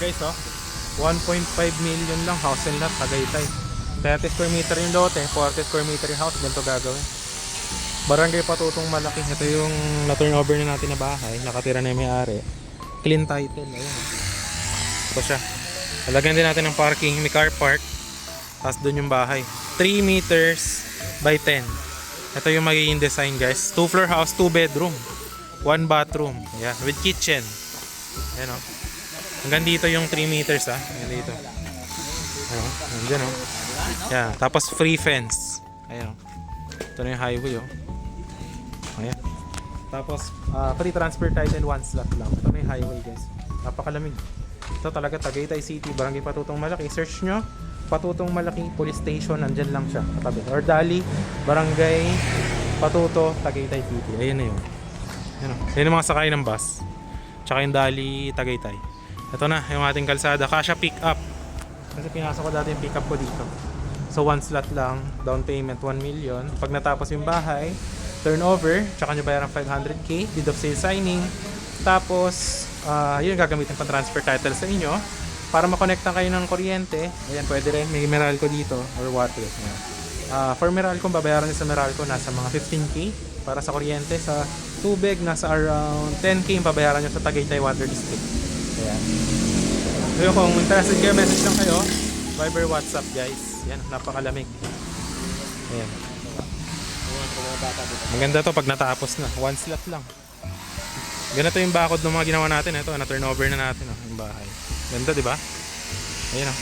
guys, oh. 1.5 million lang, house and lot, Tagaytay. 30 square meter yung lote, 40 square meter yung house. Ganito gagawin. Barangay Patutong Malaki. Ito yung na-turnover na natin na bahay. Nakatira na yung may-ari. Clean title. Ayan. Ito siya. Lalagyan din natin ng parking. May car park. Tapos doon yung bahay. 3 meters by 10. Ito yung magiging design, guys. 2 floor house, 2 bedroom. 1 bathroom. Ayan. With kitchen. Ayan, oh. Hanggang dito yung 3 meters, ha. Hanggang dito. Ayan, oh. Hanggang, oh. Ayan. Tapos free fence. Ayan, oh. Ito na yung highway, oh. Ayan. Tapos free transfer title, 1 slot lang. Ito na yung highway, guys. Napakalamig. Ito talaga Tagaytay City, Barangay Patutong Malaki. Search nyo Patutong Malaki Police Station, nandyan lang siya katabi. Or Dali, Barangay Patuto, Tagaytay City. Ayan na yun. Ayan, oh. Ayan yung mga sakay ng bus. Tsaka yung Dali, Tagaytay. Ito na yung ating kalsada. Kasha pick up. Kasi pinasok ko dati yung pick up ko dito. So 1 slot lang, down payment 1 million. Pag natapos yung bahay, turnover, tsaka nyo bayaran 500k, deed of sale signing. Tapos, yun gagamitin pang transfer title sa inyo. Para makonektan kayo ng kuryente, ayan, pwede rin. May Meralco dito, or water. For Meralco, babayaran nyo sa Meralco, nasa mga 15k. Para sa kuryente, sa tubig, nasa around 10k yung babayaran nyo sa Tagaytay Water District. Ayan. So kung interested kayo, message lang kayo. Viber, WhatsApp, guys. Yan, napakalamig. Ayan. Maganda to pag natapos na. 1 slot lang. Ganito yung bakod ng mga ginawa natin. Ito, na turnover na natin, oh, yung bahay. Ganda, di ba? Ayan, oh.